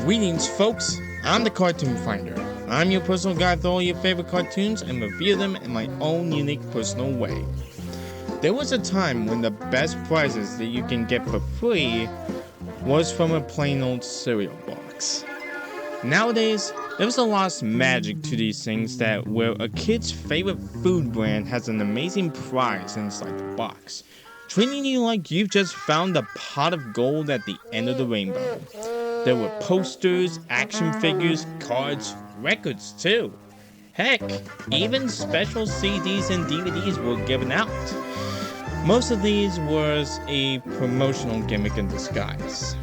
Greetings, folks. I'm the Cartoon Finder. I'm your personal guide to all your favorite cartoons and review them in my own unique personal way. There was a time when the best prizes that you can get for free was from a plain old cereal box. Nowadays, there's a lost magic to these things that where a kid's favorite food brand has an amazing prize inside the box, treating you like you've just found a pot of gold at the end of the rainbow. There were posters, action figures, cards, records too. Heck, even special CDs and DVDs were given out. Most of these was a promotional gimmick in disguise.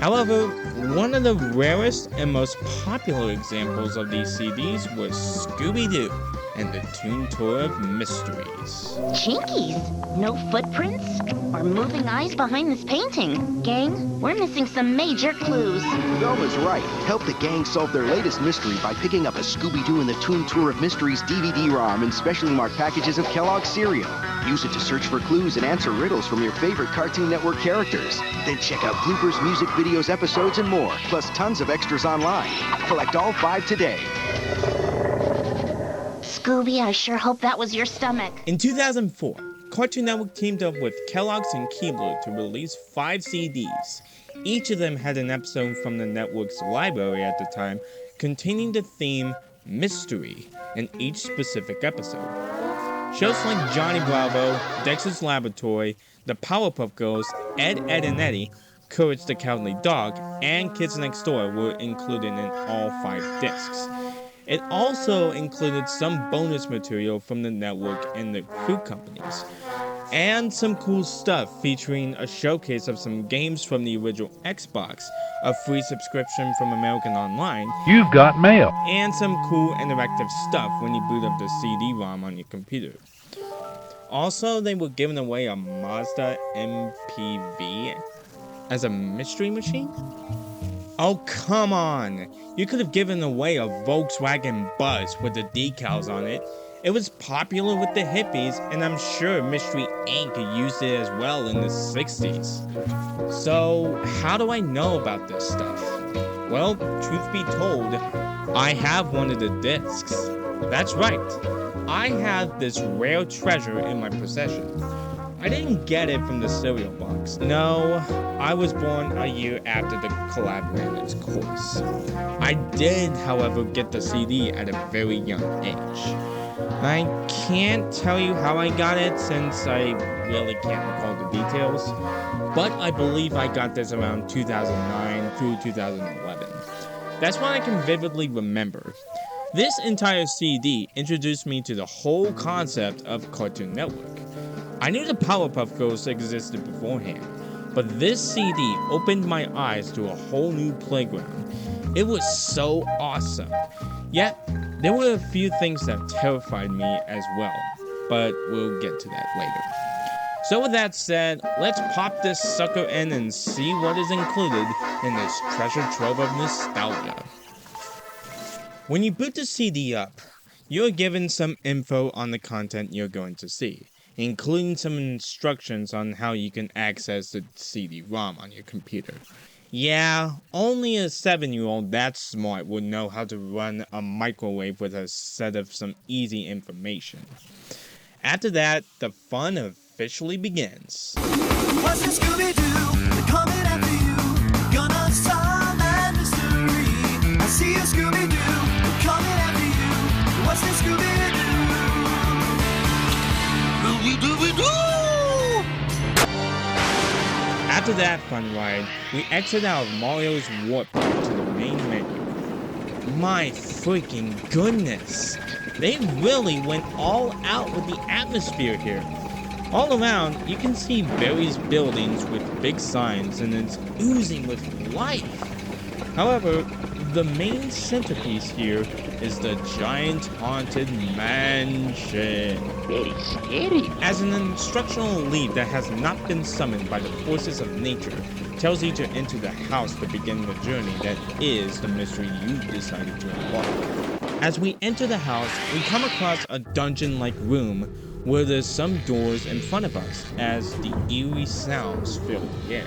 However, one of the rarest and most popular examples of these CDs was Scooby-Doo and the Toon Tour of Mysteries. Jinkies? No footprints? Or moving eyes behind this painting? Gang, we're missing some major clues. Velma's right. Help the gang solve their latest mystery by picking up a Scooby-Doo and the Toon Tour of Mysteries DVD-ROM in specially marked packages of Kellogg's cereal. Use it to search for clues and answer riddles from your favorite Cartoon Network characters. Then check out bloopers, music videos, episodes, and more, plus tons of extras online. Collect all 5 today. Scooby, I sure hope that was your stomach. In 2004, Cartoon Network teamed up with Kellogg's and Keebler to release 5 CDs. Each of them had an episode from the network's library at the time containing the theme Mystery in each specific episode. Shows like Johnny Bravo, Dexter's Laboratory, The Powerpuff Girls, Ed, Ed and Eddie, Courage the Cowardly Dog, and Kids Next Door were included in all 5 discs. It also included some bonus material from the network and the fruit companies, and some cool stuff featuring a showcase of some games from the original Xbox, a free subscription from American Online, You've got mail, and some cool interactive stuff when you boot up the CD-ROM on your computer. Also, they were giving away a Mazda MPV as a mystery machine? Oh, come on! You could have given away a Volkswagen Buzz with the decals on it. It was popular with the hippies, and I'm sure Mystery Inc. used it as well in the 60s. So, how do I know about this stuff? Well, truth be told, I have one of the discs. That's right, I have this rare treasure in my possession. I didn't get it from the cereal box. No, I was born a year after the collab ran its course. I did, however, get the CD at a very young age. I can't tell you how I got it since I really can't recall the details, but I believe I got this around 2009 through 2011. That's what I can vividly remember. This entire CD introduced me to the whole concept of Cartoon Network. I knew the Powerpuff Girls existed beforehand, but this CD opened my eyes to a whole new playground. It was so awesome. Yet, there were a few things that terrified me as well, but we'll get to that later. So with that said, let's pop this sucker in and see what is included in this treasure trove of nostalgia. When you boot the CD up, you're given some info on the content you're going to see, including some instructions on how you can access the CD-ROM on your computer. Yeah, only a 7-year-old that smart would know how to run a microwave with a set of some easy information. After that, the fun officially begins. What's the Scooby-Doo? They're coming after you. Gonna solve that mystery. I see a Scooby-Doo. They're coming after you. What's the Scooby-Doo? After that fun ride, we exit out of Mario's Warp Park to the main menu. My freaking goodness! They really went all out with the atmosphere here. All around, you can see various buildings with big signs and it's oozing with life. However, the main centerpiece here is the giant haunted mansion. Very scary. As an instructional lead that has not been summoned by the forces of nature, tells you to enter the house to begin the journey that is the mystery you've decided to unlock. As we enter the house, we come across a dungeon-like room where there's some doors in front of us as the eerie sounds fill the air.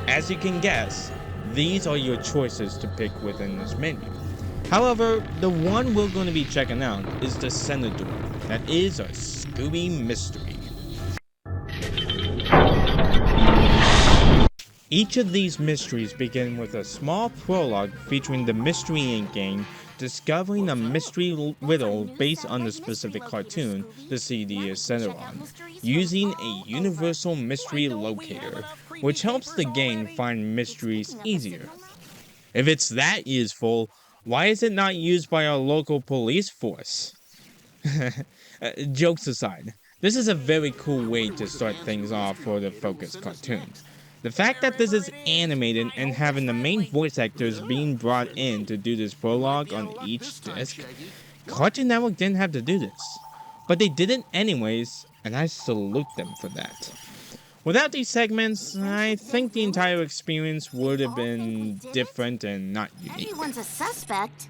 As you can guess, These are your choices to pick within this menu. However, the one we're going to be checking out is the center door. That is our Scooby Mystery. Each of these mysteries begin with a small prologue featuring the Mystery Inc. gang discovering a mystery riddle based on the specific cartoon the CD is centered on, using a universal mystery locator, which helps the gang find mysteries easier. If it's that useful, why is it not used by our local police force? Jokes aside, this is a very cool way to start things off for the Focus cartoon. The fact that this is animated and having the main voice actors being brought in to do this prologue on each disc, Cartoon Network didn't have to do this. But they did it anyways, and I salute them for that. Without these segments, I think the entire experience would have been different and not unique. Everyone's a suspect.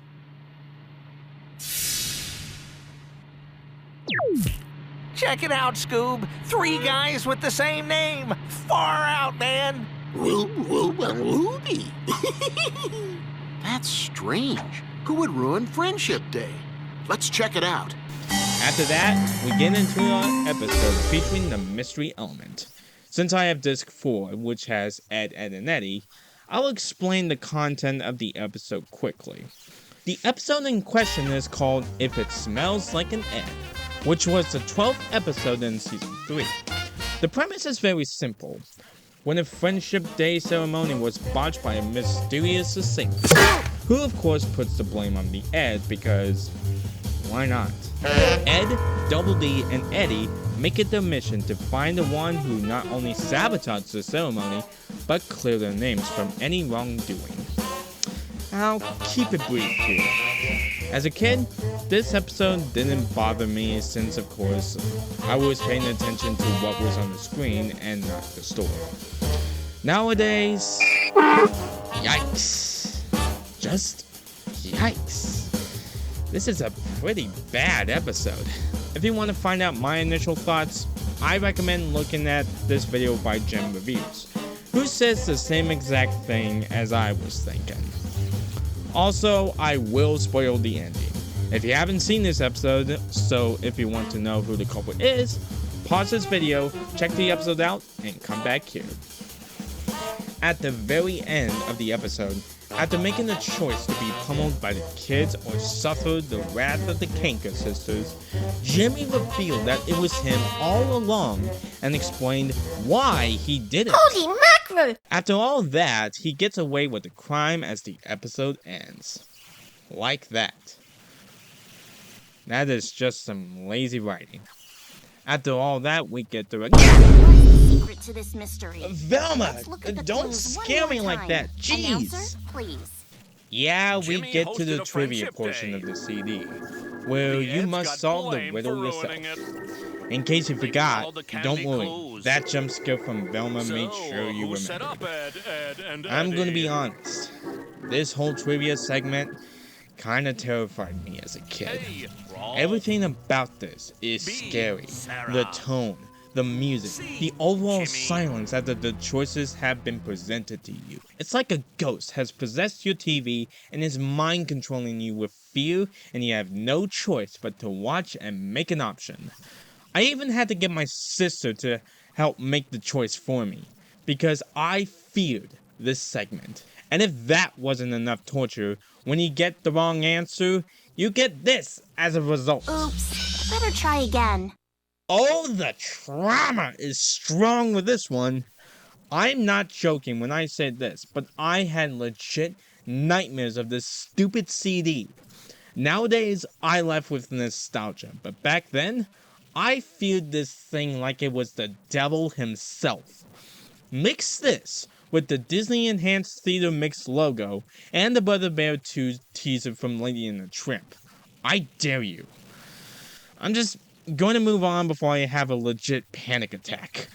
Check it out, Scoob. 3 guys with the same name. Far out, man. Ruby. That's strange. Who would ruin Friendship Day? Let's check it out. After that, we get into our episode featuring the mystery element. Since I have disc 4, which has Ed, Edd, and Eddy, I'll explain the content of the episode quickly. The episode in question is called If It Smells Like an Ed, which was the 12th episode in Season 3. The premise is very simple. When a Friendship Day ceremony was botched by a mysterious assailant, who of course puts the blame on the Ed because, why not? Ed, Double D, and Eddy make it their mission to find the one who not only sabotaged the ceremony, but clear their names from any wrongdoing. I'll keep it brief here. As a kid, this episode didn't bother me since, of course, I was paying attention to what was on the screen and not the story. Nowadays, yikes. Just yikes. This is a pretty bad episode. If you want to find out my initial thoughts, I recommend looking at this video by Gem Reviews, who says the same exact thing as I was thinking. Also, I will spoil the ending. If you haven't seen this episode, so if you want to know who the culprit is, pause this video, check the episode out, and come back here. At the very end of the episode, after making the choice to be pummeled by the kids or suffer the wrath of the Kanker sisters, Jimmy revealed that it was him all along and explained why he did it. Holy mackerel! After all that, he gets away with the crime as the episode ends. Like that. That is just some lazy writing. After all that, we get the... What's the secret to this mystery? Velma, Let's look at the don't clues one scare more me like time. that. Jeez. Announcer, please. Yeah, we Jimmy get to the hosted a trivia friendship portion day. of the CD, where The you Eds must got solve the blamed riddle for yourself. ruining it. In case you They forgot, followed the don't candy worry, clues. that jump scare from Velma made So, sure you who set up remembered. Ed, and I'm gonna be Eddy? honest, this whole trivia segment kinda terrified me as a kid. Hey, Rolf. Everything about this is B, scary. Sarah. The tone, the music, C, the overall Jimmy. silence after the choices have been presented to you. It's like a ghost has possessed your TV and is mind controlling you with fear, and you have no choice but to watch and make an option. I even had to get my sister to help make the choice for me, because I feared this segment. And if that wasn't enough torture, when you get the wrong answer, you get this as a result. Oops. Better try again. Oh, the trauma is strong with this one. I'm not joking when I say this, but I had legit nightmares of this stupid CD. Nowadays, I laugh with nostalgia, but back then, I feared this thing like it was the devil himself. Mix this with the Disney Enhanced Theater Mix logo and the Brother Bear 2 teaser from Lady and the Tramp. I dare you. I'm just going to move on before I have a legit panic attack.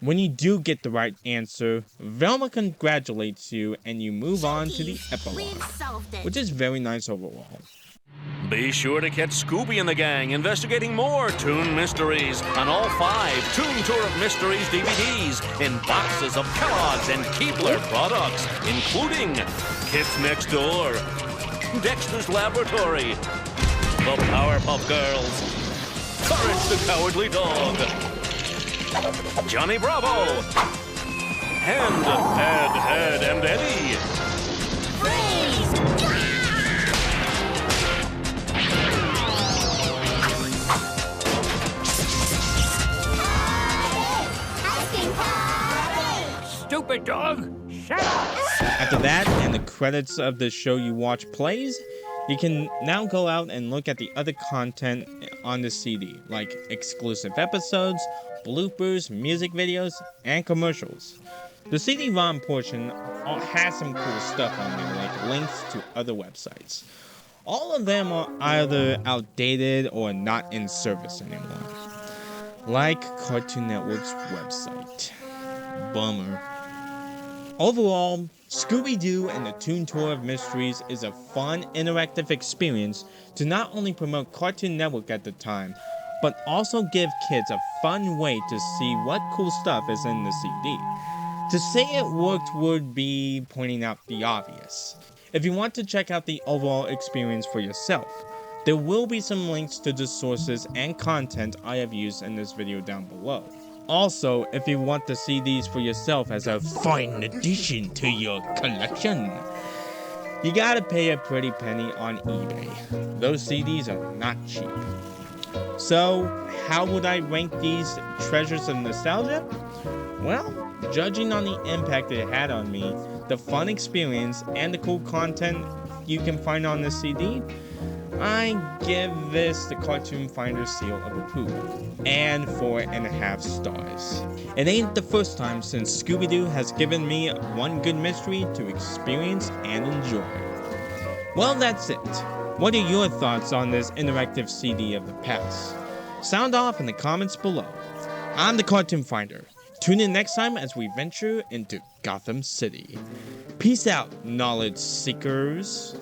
When you do get the right answer, Velma congratulates you and you move on to the Jinkies, epilogue, we've solved it. which is very nice overall. Be sure to catch Scooby and the gang investigating more Toon Mysteries on all 5 Toon Tour of Mysteries DVDs in boxes of Kellogg's and Keebler products, including Kids Next Door, Dexter's Laboratory, The Powerpuff Girls, Courage the Cowardly Dog, Johnny Bravo, and Ed, and Eddie. Stupid dog! Shut up! After that, and the credits of the show you watch plays, you can now go out and look at the other content on the CD, like exclusive episodes, bloopers, music videos, and commercials. The CD-ROM portion has some cool stuff on there, like links to other websites. All of them are either outdated or not in service anymore, like Cartoon Network's website. Bummer. Overall, Scooby-Doo and the Toon Tour of Mysteries is a fun, interactive experience to not only promote Cartoon Network at the time, but also give kids a fun way to see what cool stuff is in the CD. To say it worked would be pointing out the obvious. If you want to check out the overall experience for yourself, there will be some links to the sources and content I have used in this video down below. Also, if you want the CDs for yourself as a fine addition to your collection, you gotta pay a pretty penny on eBay. Those CDs are not cheap. So, how would I rank these treasures of nostalgia? Well, judging on the impact it had on me, the fun experience, and the cool content you can find on the CD, I give this the Cartoon Finder seal of approval, and 4.5 stars. It ain't the first time since Scooby-Doo has given me one good mystery to experience and enjoy. Well, that's it. What are your thoughts on this interactive CD of the past? Sound off in the comments below. I'm the Cartoon Finder. Tune in next time as we venture into Gotham City. Peace out, knowledge seekers.